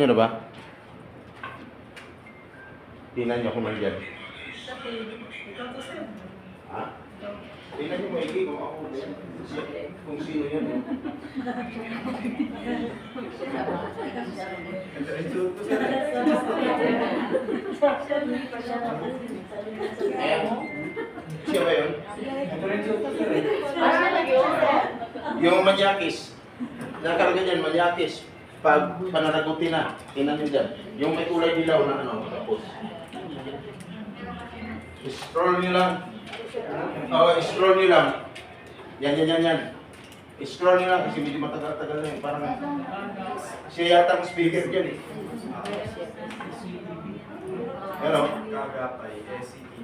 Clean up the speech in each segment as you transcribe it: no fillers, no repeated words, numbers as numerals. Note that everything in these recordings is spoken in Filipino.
nyo na ba? Tingnan nyo kung nandiyan. Ha? Tingnan nyo maigi kung ako. Kung sino yan. Siya ba yun? Yung manyakis. Nakarga dyan, manyakis. Pag pananagutin na, tingnan nyo dyan. Yung may kulay dilaw na ano, tapos. Scroll nyo lang. Scroll nyo lang. Yan. Scroll nyo lang kasi medyo matagal-tagal na yun. Parang siya yata ang speaker dyan eh. Ano? Gagapay, SCT.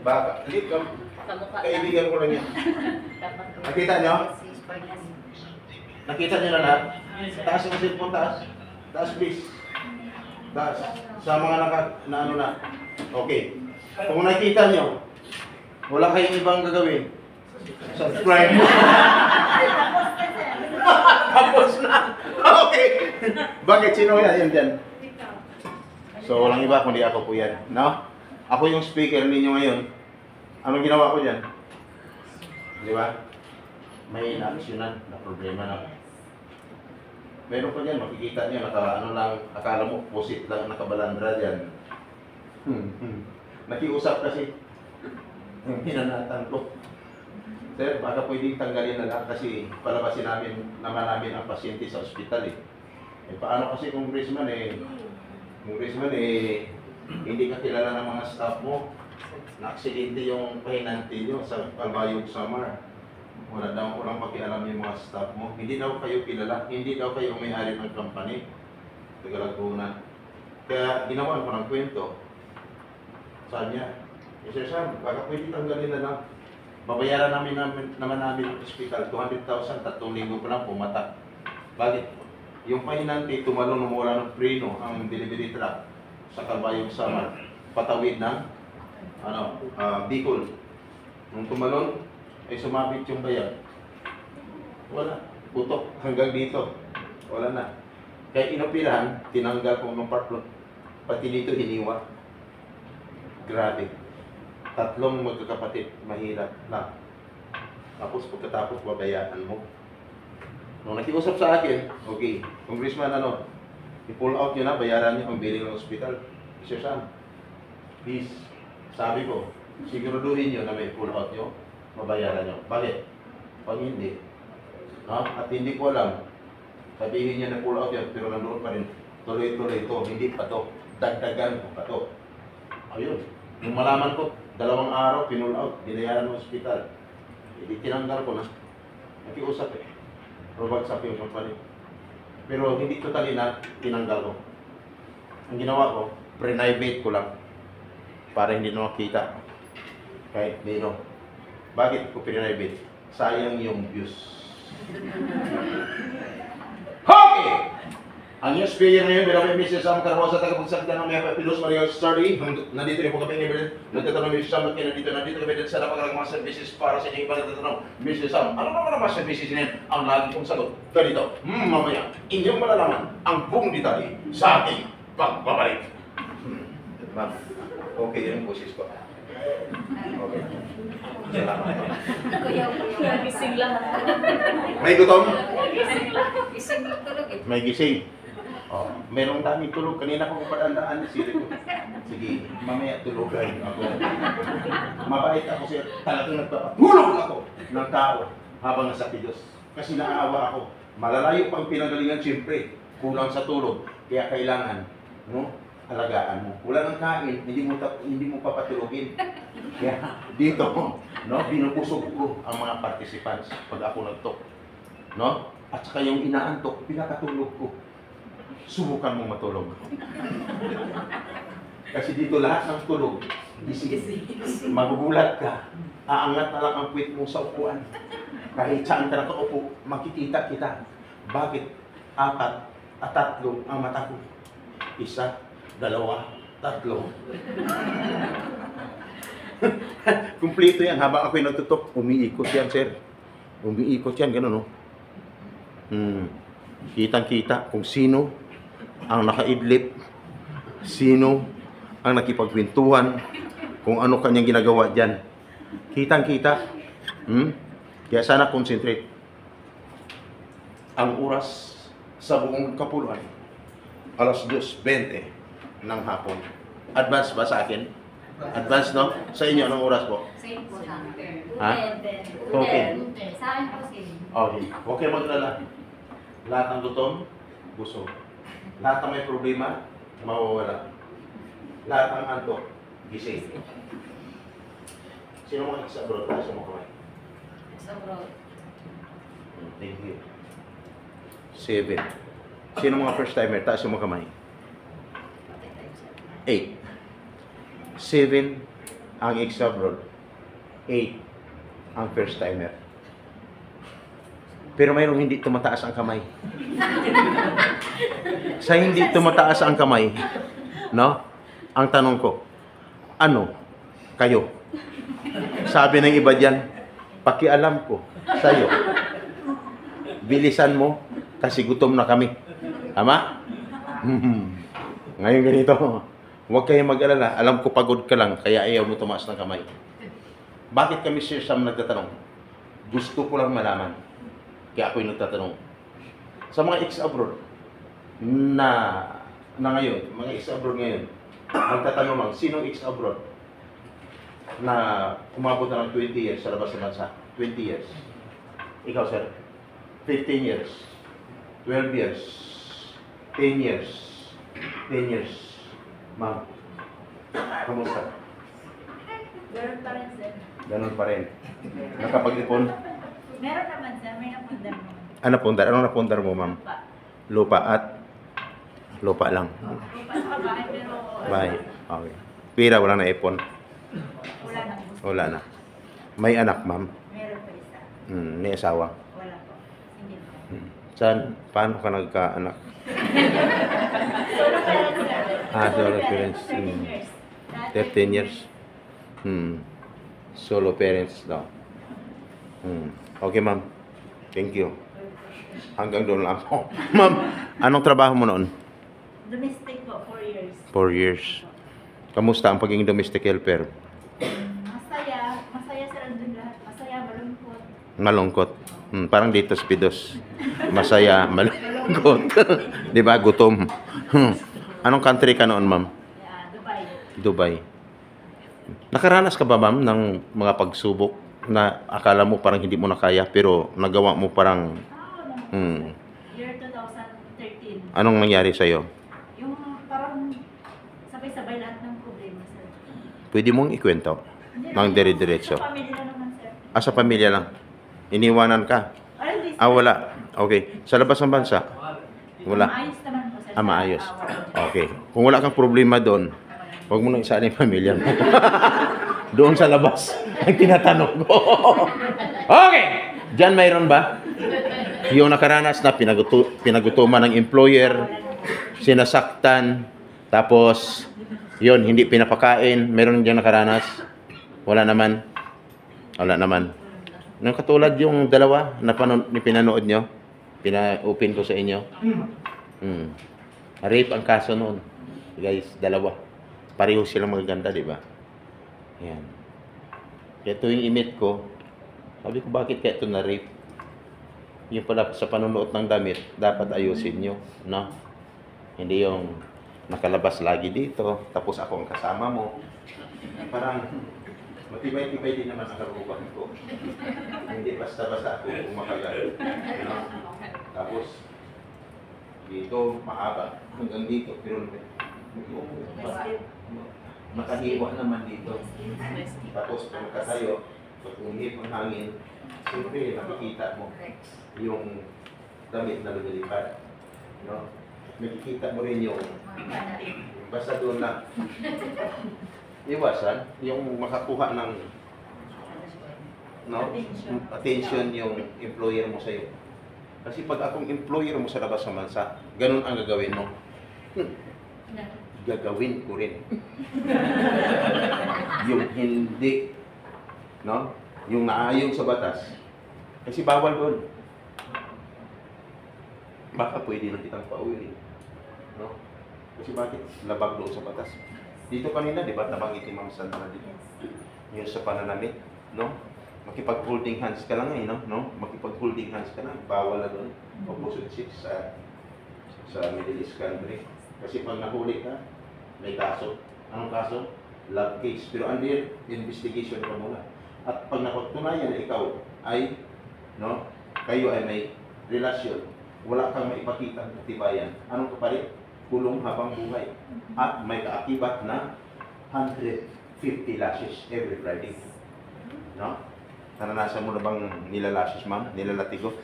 Baka, hindi ka. Kaibigan ko lang yan. Nakita nyo? Nakita nyo na lahat? Taas yung cellphone, taas. Taas please. Taas. Sa mga na ano na. Okay. Kung nakita nyo, wala kayong ibang gagawin. Subscribe. Tapos na. Okay. Bakit? Sino yan? Yan dyan. So, walang iba kundi ako po yan. No? Ako yung speaker ninyo ngayon. Anong ginawa ko dyan? Di ba? May na-actionan na problema na. Meron pa dyan, makikita nyo, akala mo, pusit lang, nakabalandra dyan. Nakiusap kasi. Hinanatan ko. Sir, baka pwedeng tanggalin na lang kasi palabasin naman namin ang pasyente sa ospital eh. Paano kasi congressman hindi ka kilala ng mga staff mo. Na-aksidente yung pahinante nyo sa Calbayog Samar. Walang pakialam yung mga staff mo. Hindi daw kayo kilala, hindi daw kayo may-ari ng company. Tagalaguna. Kaya ginawan ko ng kwento. Sabi niya, Sir Sam, baka pwede tanggalin na lang. Babayaran naman namin ang hospital, 200,000, 3 linggo pa lang pumatak. Bakit? Yung pahinante, tumalon nung wala ng preno ang delivery truck sa Calbayog Samar, patawid ng Bicol. Nung tumalon, ay sumabit yung bayan. Wala. Putok hanggang dito. Wala na. Kaya inapilahan, tinanggal ko ng part, pati dito hiniwa. Grabe. 3 magkakapatid, mahirap na. Tapos pagkatapos babayaan mo. Nung nakiusap sa akin, okay, Congressman i-pull out nyo na, bayaran nyo ang billing ng hospital. Sir Sam, please, sabi ko, siguraduhin nyo na may pull out nyo, mabayaran nyo. Bakit? Pag hindi, at hindi ko alam, sabihin nyo na pull out yan, pero nandoon pa rin, tuloy-tuloy ito, hindi pa to, dagdagan ko pa to. Ayun, nung malaman ko, 2 araw, pinull out, binayaran ng hospital. Hindi tinanggal ko na. Nakiusap eh. Robagsak yung company. Pero hindi totally na tinanggal ko. Ang ginawa ko, pre-private ko lang. Para hindi na makita. Kahit nino. Bakit ko pre-private? Sayang yung views. Okay! Ang news player ngayon, bilang may Mrs. Sam Carho sa tagapagsalita ng Maya Pilos Maria Story. Nandito rin po kami ngayon. Nagtatanong Mrs. Sam, nandito kami sa napakalang mga services para sa inyong pagtatanong. Mrs. Sam, ano naman ang mga services niyan? Ang lagi kong sagot. Ganito, mamaya, inyong malalaman ang buong detalye sa ating pagbabalik. Ma'am, okay yun yung boses ko. Okay. Salamat. Gising lahat. May gutom? Gising tulog eh. May gising. Oh, merong daming tulog. Kanina ko padandaan sila ko. Sige, mamaya tulogan ako. Mabait ako sir. Talagang nagpapatulog ako ng tao habang nasa Diyos. Kasi naaawa ako. Malalayo pang pinagalingan siyempre. Kulang sa tulog. Kaya kailangan, alagaan mo. Wala nang kain, hindi mo papatulogin. Kaya dito, binubusog ko ang mga participants pag ako nagtok. At saka yung inaantok, pinakatulog ko. Subukan mong matulog. Kasi dito lahat ng tulog, gising. Magugulat ka, aangat na lang ang puwit mo sa upuan. Kahit saan ka nakaupo, makikita kita. Bakit? 4 at 3 ang mata ko. 1, 2, 3. Kumplito yan. Habang ako'y natutok, umiikot yan, sir. Umiikot yan, gano'n, no? Kitang-kita kung sino ang nakaidlip, sino ang nakipagkwentuhan, kung ano kanyang ginagawa dyan. Kitang-kita. Kaya sana concentrate. Ang oras sa buong kapuluan, alas 2:20 ng hapon. Advance ba sa akin? Advance, no? Sa inyo, anong oras po? Same po sa akin. Ha? Okay. Sa akin po same. Okay. Okay, maglala. Lahat ng gutom, busog. Lahat ng may problema, mawawala. Lahat ng antok, gising. Sino mga isa bro? Taas mo kamay. So bro, Thank you. 7. Sino mga first timer? Taas mo kamay. 8. 7 ang ex-abroad. 8 ang first timer. Pero mayroong hindi tumataas ang kamay. Sa hindi tumataas ang kamay, no? Ang tanong ko, ano kayo? Sabi ng iba diyan, pakialam ko sa'yo. Bilisan mo kasi gutom na kami. Tama? Ngayon ganito, huwag kayong mag-alala. Alam ko pagod ka lang, kaya ayaw mo tumaas ng kamay. Bakit kami Sir Sam nagtatanong? Gusto ko lang malaman. Kaya ako'y nagtatanong. Sa mga ex-abroad na ngayon, mga ex-abroad ngayon, magtatanong lang, sinong ex-abroad na umabot na ng 20 years sa labas ng bansa? 20 years. Ikaw, sir? 15 years. 12 years. 10 years. 10 years. Ma'am, kamusta? Ganun pa rin sir. Ganun pa rin. Nakapag-ipon? Meron naman sir, may napundar naman. Ano napundar? Anong napundar mo, ma'am? Pa. Lupa at? Lupa lang. Lupa sa bahay pero Bye. Okay. Pira, wala na ipon. wala na. Wala na. May anak, ma'am. Meron pa isa. May asawa. Wala po. Hindi po. Saan? Paano ka nagkaanak? Solo parents sir. Solo parents. 13 years. 13 years. Solo parents daw. Okay, ma'am. Thank you. Hanggang doon lang ako. Ma'am, anong trabaho mo noon? Domestic po, 4 years. 4 years. Kamusta ang pagiging domestic helper? Masaya. Masaya sir andun lahat. Masaya, malungkot. Malungkot. Parang dito sa Pidos. Masaya, malungkot. Di ba? Gutom. Anong country ka noon, ma'am? Dubai. Dubai. Nakaranas ka ba, ma'am, ng mga pagsubok na akala mo parang hindi mo na kaya pero nagawa mo parang Year 2013. anong nangyari sa'yo? Yung parang sabay-sabay lahat ng problema sir. Pwede mong ikwento ng dire-diretso. Sa family na naman sir. Sa pamilya lang. Iniwanan ka. Ay, hindi sir. Wala. Okay. Sa labas ng bansa? Wala. Maayos naman po sir. Maayos. Wala. Okay. Kung wala kang problema doon, huwag mo nang isali yung pamilya mo. Doon sa labas, ang tinatanong ko. Okay! Diyan mayroon ba? Yung nakaranas na pinagutuman ng employer, sinasaktan, tapos, yun, hindi pinapakain, mayroon diyan nakaranas? Wala naman? Wala naman. Nung katulad yung dalawa na pinanood nyo, pina-open ko sa inyo. Rape ang kaso noon. Guys, dalawa. Pareho silang magaganda, di ba? Yan. Kaya ito yung imit ko. Sabi ko, bakit kaya ito na-rape? Yung pala sa panunuot ng damit, dapat ayusin nyo. No? Hindi yung nakalabas lagi dito, tapos ako ang kasama mo. Parang matibay-tibay din naman ang karubahan ko. Hindi basta-basta ako kumakagal. No? Tapos, dito, mahaba. Hanggang dito. Pero nakahiwa naman dito. Tapos kung nakatayo, pag umihip ang hangin, siyempre nakikita mo yung damit na lumilipad. No? Nakikita mo rin yung basta doon na iwasan, yung makakuha ng attention yung employer mo sa'yo. Kasi pag akong employer mo sa labas ng bansa, ganun ang gagawin mo. Gagawin ko rin. Yung hindi, no? Yung naayon sa batas, Kasi bawal doon. Baka pwede na kitang pauwi. No? Kasi bakit? Labag doon sa batas. Dito kanina, di ba, nabanggit ni Ma'am Sandra dito. Yung sa pananamit, no? Makipag-holding hands ka lang no? Makipag-holding hands ka lang. Bawal na doon. Opposite sex sa Middle East country. Kasi pag nahuli ka, may kaso. Anong kaso? Love case. Pero under investigation ka muna. At pag napatunayan na ikaw ay, no, kayo ay may relasyon, wala kang maipakita ng katibayan. Anong kapalit? Kulong habang buhay. At may kaakibat na 150 lashes every Friday. No? Naranasan mo na bang nilalashes, ma'am? Nilalatigo?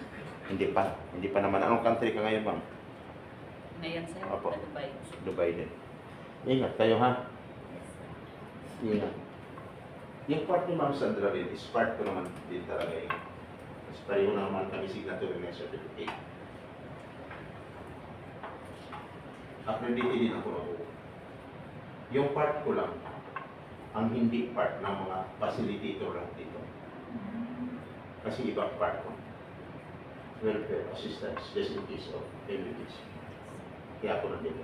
Hindi pa. Hindi pa naman. Anong country ka ngayon, ma'am? Ngayon sir, Opo. sa Dubai. Dubai din. Ingat kayo, ha? Ingat. Yung part ni Ma'am Sandra rin is part ko naman din talaga yun. Mas pareho naman kami signatory ng certificate. Accredited din ako ako. Yung part ko lang, ang hindi part ng mga facilitator lang dito. Kasi ibang part ko. Welfare assistance, just in case of emergency. Kaya ako nandito.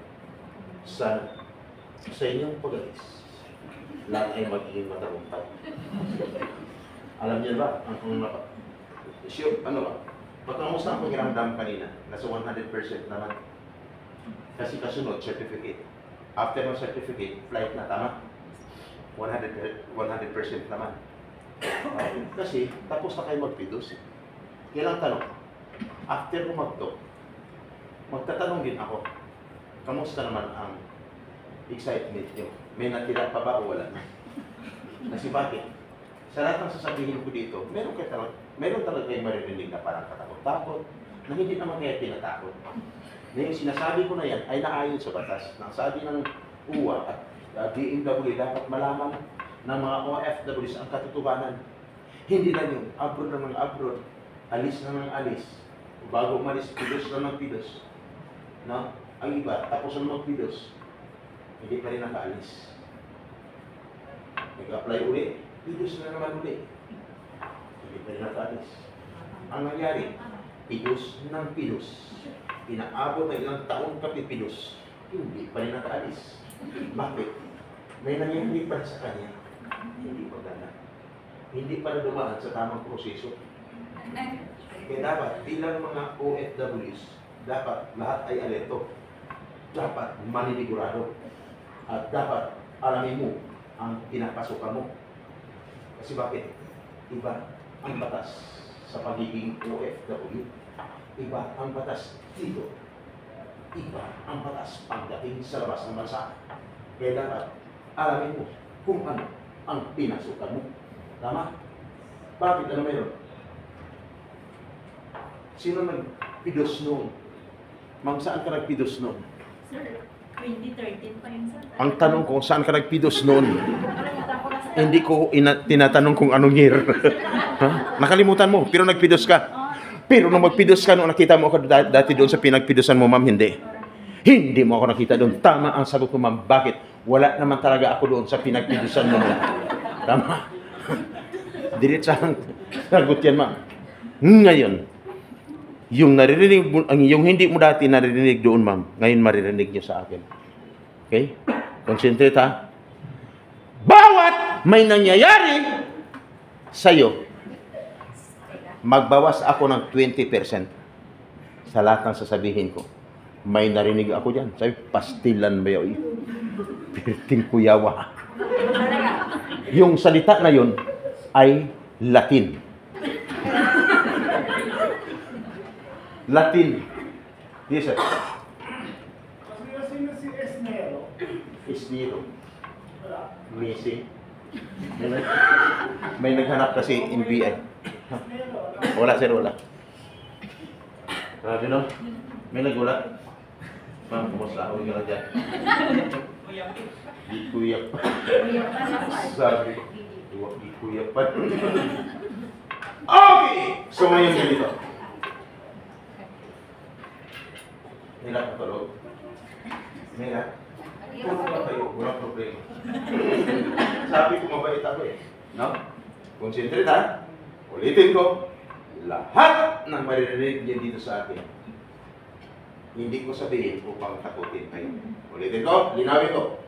Sa inyong pag-alis, lahat ay magiging matagumpay. Alam niyo ba, sure, ano ba? Pagkamusta ang pakiramdam kanina, nasa 100% naman. Kasi kasunod, certificate. After ng certificate, flight na, tama? 100% naman. Kasi, tapos na kayo magpidos. Yan ang tanong. After ko magtatanong din ako, kamusta naman ang excitement nyo? May natira pa ba o wala na? Kasi bakit? Sa lahat ng sasabihin ko dito, meron talaga kayo maririnig na parang katakot-takot, na hindi naman kaya tinatakot. Na yung sinasabi ko na yan ay naayon sa batas. Nang sabi ng UWA at DMW, dapat malaman ng mga OFWs ang katotohanan. Hindi na yung abroad na ng abroad, alis na ng alis. Bago umalis, pidos na ng pidos. No? Ang iba, tapos na magpidos, hindi pa rin nakaalis. Nag-apply uli, pidos na naman uli. Hindi pa rin nakaalis. Ang nangyari, pidos ng pidos. Inaabot na ilang taon ka pipidos, hindi pa rin nakaalis. Bakit? May nangyari pa sa kanya. Hindi pa gana. Hindi pa na dumaan sa tamang proseso. Kaya dapat, bilang mga OFWs, dapat lahat ay alerto. Dapat maninigurado. At dapat alamin mo ang pinapasukan mo. Kasi bakit? Iba ang batas sa pagiging OFW. Iba ang batas dito. Iba ang batas pagdating sa labas ng bansa. Kaya dapat alamin mo kung ano ang pinasukan mo. Tama? Bakit? Ano meron? Sino nagpidos noon? Ma'am, saan ka nagpidos noon? Sir, 2013 pa yun, sir. Ang tanong ko, saan ka nagpidos noon? Nakalimutan ko na, sir. Hindi ko tinatanong kung anong year. Ha? Nakalimutan mo, pero nagpidos ka. Pero nung magpidos ka, nung nakita mo ako dati doon sa pinagpidosan mo, ma'am, hindi. Hindi mo ako nakita doon. Tama ang sagot ko, ma'am. Bakit? Wala naman talaga ako doon sa pinagpidosan mo. Tama. Diretsahang sagot yan, ma'am. Ngayon, yung naririnig mo, yung hindi mo dati naririnig doon, ma'am, ngayon maririnig niyo sa akin. Okay? Concentrate, ha? Bawat may nangyayari sa'yo, magbawas ako ng 20% sa lahat ng sasabihin ko. May narinig ako dyan. Sabi, pastilan ba yun? Pirting kuyawa. Yung salita na yun ay Latin. Latin. Yes, sir. Sino si Esnero? Isniro. Missing. May naghanap kasi in BI. Wala, sir, wala. Grabe, no? May nagulat. Ma'am, kumusta ako nga dyan? Di kuyak pa. Sabi, di kuyak pa. Okay! So ngayon ganito. Nila katulog. Nila. Tulog lang kayo, walang problema. Sabi ko mabait ako eh. No? Concentrate, ha? Ulitin ko. lahat ng maririnig niyo dito sa akin, hindi ko sabihin upang takutin kayo. Ulitin ko, linawin ko.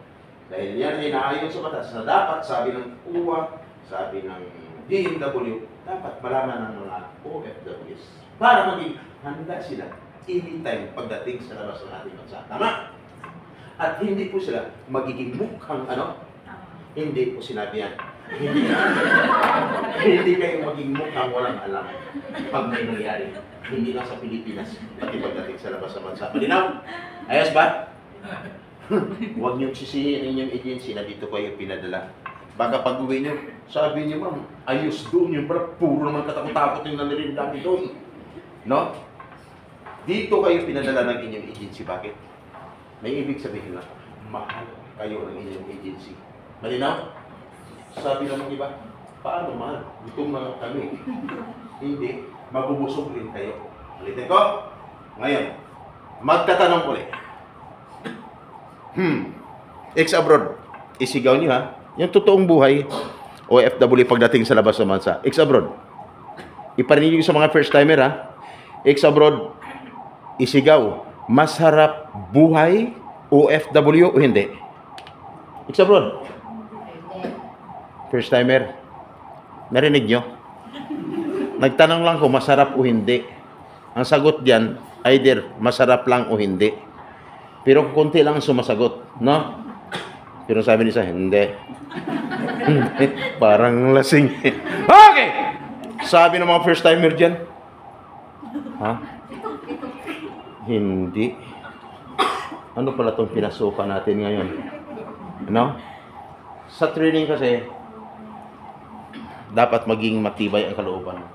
Dahil yan ay naayon sa batas na dapat, sabi ng UWA, sabi ng DMW, dapat malaman ng mga OFWs para maging handa sila anytime pagdating sa labas ng ating bansa. Tama? At hindi po sila magiging mukhang hindi po sinabi yan. Hindi kayo maging mukhang walang alam pag may nangyari. Hindi lang sa Pilipinas, pati pagdating sa labas ng bansa. Malinaw? Ayos ba? Huwag niyong sisihin ang inyong agency na dito kayo pinadala. Baka pag uwi niyo, sabi niyo, ma'am, ayos doon yung puro naman katakot-takot yung nanirin namin doon. No? Dito kayo pinadala ng inyong agency. Bakit? May ibig sabihin na, mahal kayo ng inyong agency. Malinaw? Sabi naman iba, paano mahal? Gutom na kami. Hindi, mabubusog rin kayo. Ulitin ko. Ngayon, magtatanong ulit. Ex-abroad. Isigaw niyo ha. Yung totoong buhay, OFW pagdating sa labas ng bansa. Ex-abroad. Iparinig niyo sa mga first-timer ha. Ex-abroad, isigaw. Masarap buhay OFW o hindi? Ex-abroad. First-timer. Narinig nyo? Nagtanong lang kung masarap o hindi. Ang sagot diyan, either masarap lang o hindi. Pero konti lang sumasagot, no? Pero sabi niya, hindi. Parang lasing. Okay! Sabi ng mga first-timer diyan, ha? Hindi. Ano pala itong pinasukan natin ngayon? No? Sa training kasi, dapat maging matibay ang kalooban mo.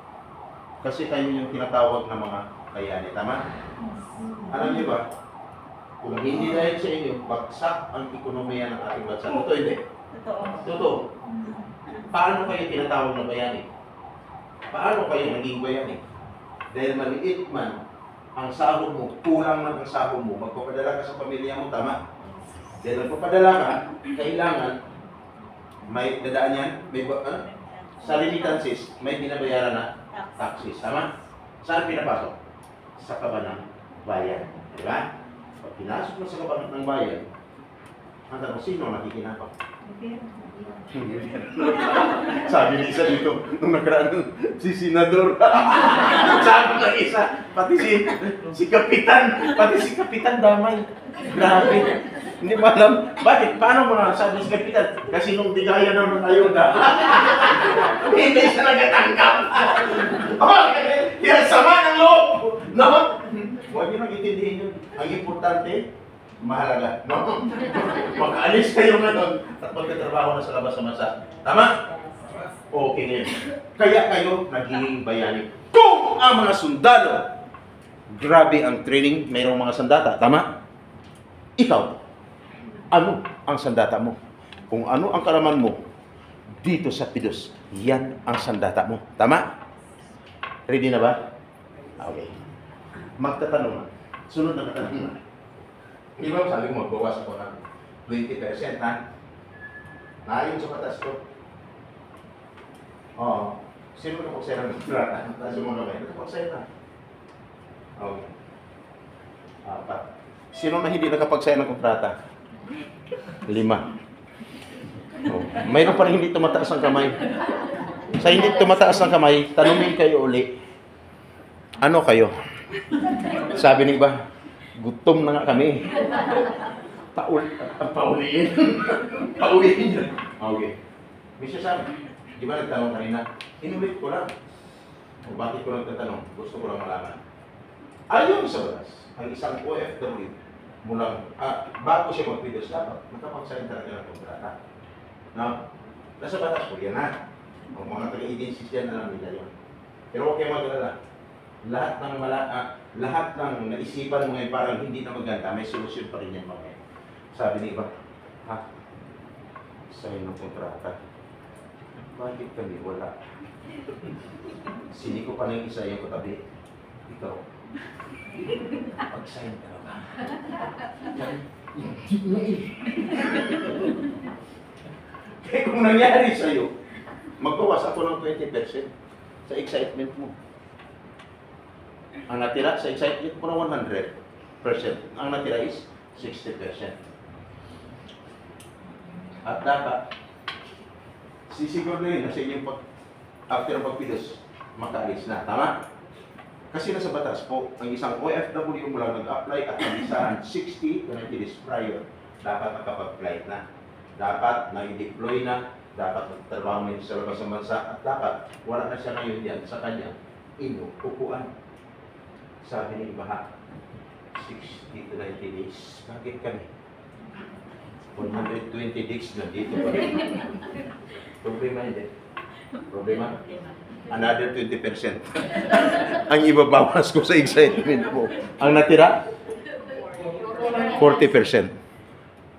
Kasi kayo yung tinatawag na mga kayani. Tama? Alam niyo ba, kung hindi dahil sa inyo, bagsak ang ekonomiya ng ating bansa. Totoo hindi? Totoo. Totoo. Paano kayo tinatawag na bayani? Paano kayo naging bayani? Dahil maliit man ang sahod mo, kulang man ang sahod mo, magpapadala ka sa pamilya mo, tama? Dahil magpapadala ka, kailangan may dadaan yan, may sa remittances, may binabayaran na taxes, tama? Saan pinapasok? Sa kaban ng bayan, di ba? Pag pinasok mo sa kaban ng bayan, ang tanong, sino ang nakikinabang? Sabi ni isa dito, nung nakaraan, si Senador. Sabi ng isa, pati si Kapitan, damay. Grabe. Hindi mo alam, bakit? Paano mo na sabi si Kapitan? Kasi nung bigaya na ng ayuda, hindi siya nagatanggap. Okay, yan, sama ng loob. No? Huwag niyo nang intindihin yun. Ang importante, mahalaga. No? Makaalis kayo nga doon at magkatrabaho na sa labas ng bansa. Tama? Okay ngayon. Kaya kayo naging bayani. Kung ang mga sundalo, grabe ang training, mayroong mga sandata. Tama? Ikaw, ano ang sandata mo? Kung ano ang kalaman mo dito sa Pidos, yan ang sandata mo. Tama? Ready na ba? Okay. Magtatanong na. Sunod na katanungan. Di ba sabi ko magbawas ako ng 20%, ha? Naayon sa batas ko. Oo. Sino nakapagsaya ng kontrata? Taas yung mga kamay. Nakapagsaya na. Okay. Apat. Sino na hindi nakapagsaya ng kontrata? 5. Oh. Mayroon pa rin hindi tumataas ang kamay. Sa hindi tumataas ang kamay, tanungin kayo uli. Ano kayo? Sabi ni iba, gutom na nga kami. Pauliin. Pauliin yun. Okay. May sasabi. Di ba nagtanong kanina? Inulit ko lang. O bakit ko nagtatanong? Gusto ko lang malaman. Ayon sa batas, ang isang OFW mula, bago siya mag-Pidos, dapat nakapagsayin talaga ng kontrata. No? Nasa batas po yan, ha? Ang mga taga-agencies yan, alam nila yun. Pero huwag kayo mag-alala. Lahat ng naisipan mo ngayon parang hindi na maganda, may solusyon pa rin yan mga. Sabi ni iba, ha? Sign ng kontrata. Bakit kami wala? Sini ko pa ng isa yung katabi. Ikaw. Pag-sign ka na ba? Hindi na eh. Kaya kung nangyari sa'yo, magbawas ako ng 20% sa excitement mo. Ang natira sa excited mo na 100%. Ang natira is 60%. At dapat, sisiguro na yun na sa inyong after ng pagpidos, makaalis na. Tama? Kasi nasa batas po, ang isang OFW mo lang nag-apply at ang isang 60 to 90 days prior, dapat nakapag-flight na. Dapat na-deploy na, dapat magtrabaho na sa labas ng bansa, at dapat wala na siya ngayon yan sa kanya inuupuan. Sabi ni Ibaha, 60 to 90 days. Bakit kami? 120 days na dito pa rin. Problema hindi. Problema? Another 20%. Ang ibabawas ko sa excitement mo. Ang natira? 40%.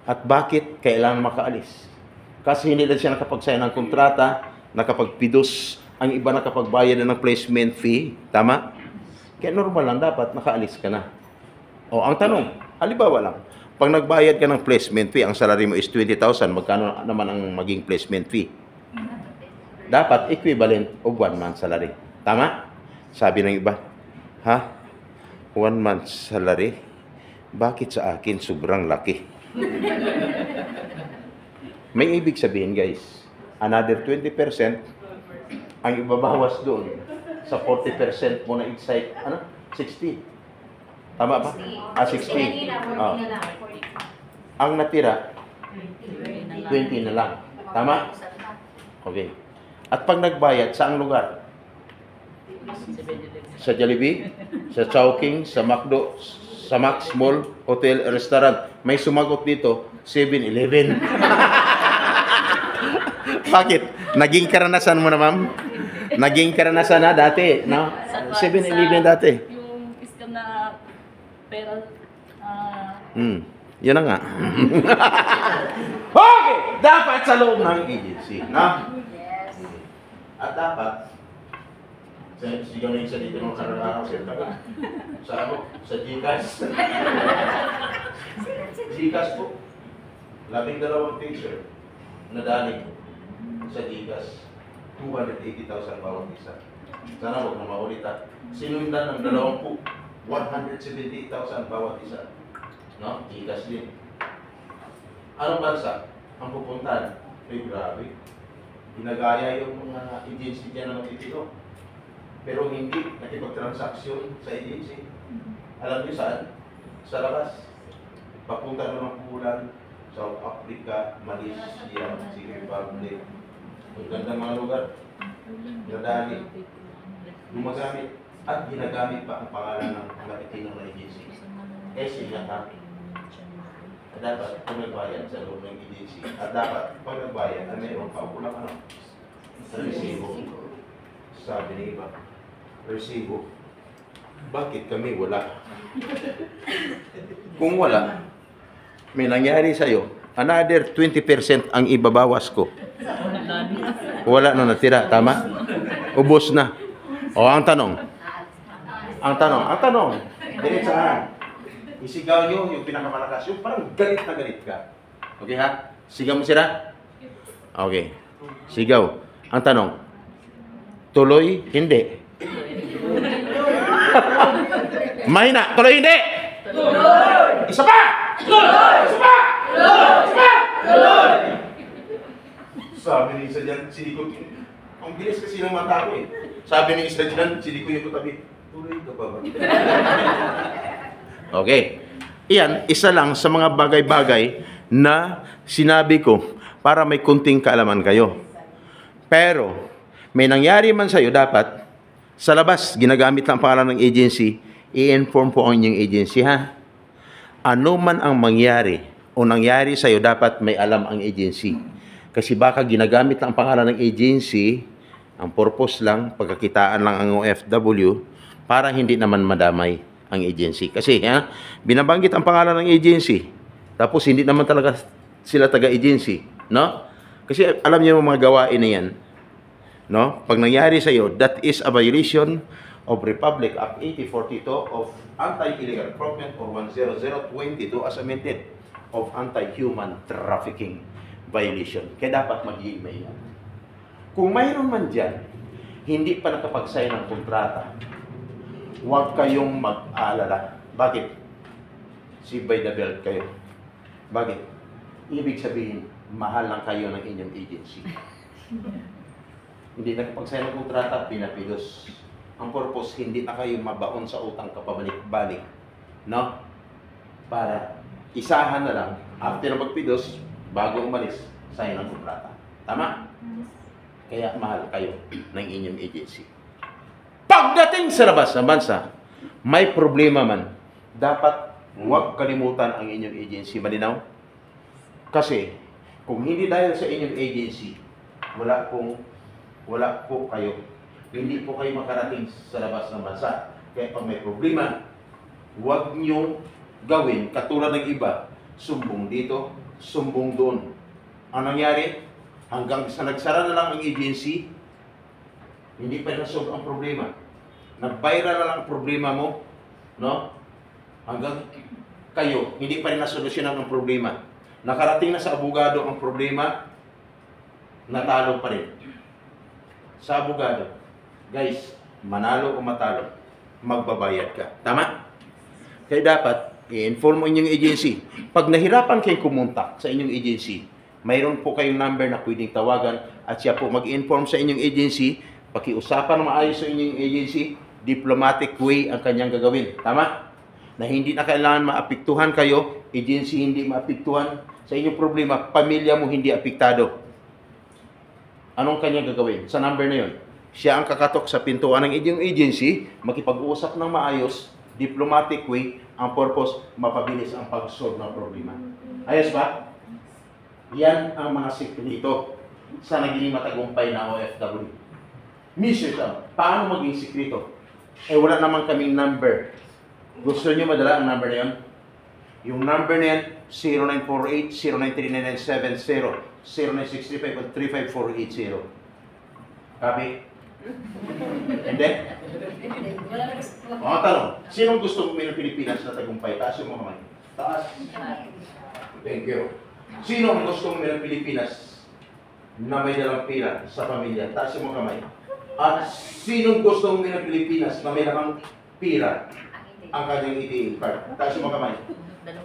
At bakit kailangan makaalis? Kasi hindi na siya nakapag-sign ng kontrata, nakapagpidos, ang iba nakapagbayad na ng placement fee. Tama? Kaya normal lang, dapat nakaalis ka na. O, ang tanong, halimbawa lang, pag nagbayad ka ng placement fee, ang salary mo is 20,000, magkano naman ang maging placement fee? Dapat equivalent of 1 month salary. Tama? Sabi ng iba, ha? 1 month salary? Bakit sa akin sobrang laki? May ibig sabihin, guys, another 20% ang ibabawas doon sa 40% mo na excite, 60. Tama ba? 60. Oh. Ang natira, 20 na lang. Tama? Okay. At pag nagbayad, saang lugar? Sa Jollibee, sa Chowking, sa McDo, sa Max Mall, Hotel, Restaurant. May sumagot dito, 7-Eleven. Bakit? Naging karanasan mo na, ma'am? Naging karanasan na dati, no? 7-Eleven dati. Yung scam na pera, Yun na nga. Okay! Dapat sa loob ng agency, no? At dapat, sigaw na yung isa dito ng karanasan sa ano? Sa Gcash. Gcash po. 12 teacher na dali sa Gcash. 280,000 bawat isa. Sana huwag na maulit ha. Sinundan ng 20, 170,000 bawat isa. No? Gcash din. Anong bansa? Ang pupuntahan? Ay, grabe. Ginagaya yung mga agency dyan na matitino. Pero hindi nakipag-transaksyon sa agency. Alam niyo saan? Sa labas. Papunta na ng Poland, South Africa, Malaysia, Czech Republic. Ang ganda mga lugar. Nadali. Gumagamit at ginagamit pa ang pangalan ng matitino na agency. Siya ha. Dapat kung nagbayad sa loob ng agency. At dapat pag nagbayad, mayroon pa kulang resibo. Sabi ni iba, resibo. Bakit kami wala? Kung wala, may nangyari sa'yo, another 20% ang ibabawas ko. Wala na natira, tama? Ubos na. O, ang tanong, diretsahan. Isigaw nyo yung pinakamalakas, yung parang galit na galit ka. Okay ha? Sigaw mo sila? Okay. Sigaw. Ang tanong, tuloy, hindi. Mahina, tuloy, hindi. Tuloy! Isa pa! Tuloy! Isa pa! Tuloy! Isa pa! Tuloy! Sabi ni isa dyan, sinikot. Ang bilis kasi ng mata ko eh. Sabi ni isa dyan, sinikot yung katabi. Tuloy ka pa ba? Okay. Iyan, isa lang sa mga bagay-bagay na sinabi ko para may kunting kaalaman kayo. Pero, may nangyari man sa'yo, dapat, sa labas, ginagamit lang ang pangalan ng agency, i-inform po ang inyong agency, ha? Ano man ang mangyari o nangyari sa'yo, dapat may alam ang agency. Kasi baka ginagamit lang ang pangalan ng agency, ang purpose lang, pagkakitaan lang ang OFW, para hindi naman madamay ang agency. Kasi, binabanggit ang pangalan ng agency, tapos hindi naman talaga sila taga-agency, no? Kasi alam niyo yung mga gawain na yan, no? Pag nangyari sa iyo, that is a violation of Republic Act 8042 of Anti-Illegal Recruitment or 10022 as amended of Anti-Human Trafficking Violation. Kaya dapat magiging maingat. Kung mayroon man dyan, hindi pa nakapag-sign ng kontrata, huwag kayong mag-alala. Bakit? Si by the belt kayo. Bakit? Ibig sabihin, mahal lang kayo ng inyong agency. Hindi nakapagsign ng kontrata, pinapilos. Ang purpose, hindi na kayo mabaon sa utang kapabalik-balik. No? Para isahan na lang, after na magpidos, bago umalis, sign ng kontrata. Tama? Kaya mahal kayo ng inyong agency. Pagdating sa labas ng bansa, may problema man, dapat huwag kalimutan ang inyong agency. Malinaw? Kasi, kung hindi dahil sa inyong agency, wala po kayo. Hindi po kayo makarating sa labas ng bansa. Kaya pag may problema, huwag niyong gawin katulad ng iba, sumbong dito, sumbong doon. Ang nangyari, hanggang sa nagsara na lang ang agency, hindi pa nasolve ang problema. Nag-viral na lang ang problema mo, no? Hanggang kayo, hindi pa rin nasolusyonan ang problema. Nakarating na sa abogado ang problema, natalo pa rin. Sa abogado, guys, manalo o matalo, magbabayad ka. Tama? Kaya dapat, i-inform mo inyong agency. Pag nahirapan kayong kumontak sa inyong agency, mayroon po kayong number na pwedeng tawagan at siya po mag-inform sa inyong agency, pakiusapan na maayos sa inyong agency, diplomatic way ang kanyang gagawin. Tama? Na hindi na kailangan maapektuhan kayo, agency hindi maapektuhan sa inyong problema, pamilya mo hindi apektado. Anong kanyang gagawin? Sa number na yon, siya ang kakatok sa pintuan ng inyong agency, makipag-uusap ng maayos, diplomatic way, ang purpose, mapabilis ang pag-solve ng problema. Ayos ba? Yan ang mga sikreto sa naging matagumpay na OFW. Mission lang, paano maging sikreto? Wala naman kaming number. Gusto nyo madala ang number na yun? Yung number na yan, 0948-0939-970, 0965-35480. Copy? Hindi? Mga tanong, sinong gusto mo ng Pilipinas na tagumpay? Taas yung mga kamay. Taas. Thank you. Sino ang gusto mo ng Pilipinas na may dalang pera sa pamilya? Taas yung mga kamay. At sinong gusto mo ng Pilipinas na may dalang pera ang kanyang ATM card? Taas yung mga kamay.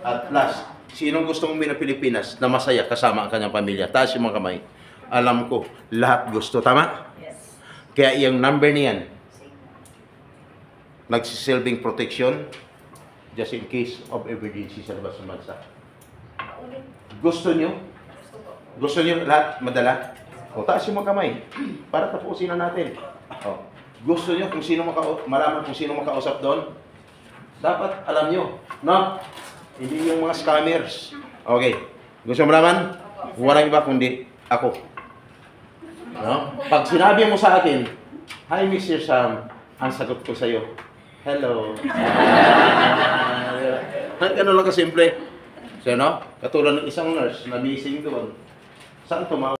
At last, sinong gusto mong ng Pilipinas na masaya kasama ang kanyang pamilya? Taas yung mga kamay. Alam ko, lahat gusto. Tama? Yes. Kaya yung number niyan, nagsisilbing protection just in case of emergency sa labas ng bansa. Gusto nyo? Gusto nyo lahat madala? O, taas yung mga kamay para tapusin na natin. O, gusto nyo kung sino malaman kung sino makausap doon? Dapat alam nyo, no? Hindi yung mga scammers. Okay. Gusto mo malaman? Walang iba kundi ako. No? Pag sinabi mo sa akin, "Hi, Mr. Sam," ang sagot ko sa iyo, "Hello." Ganun lang kasimple. So, no? Katulad ng isang nurse na missing doon. Saan tumawag?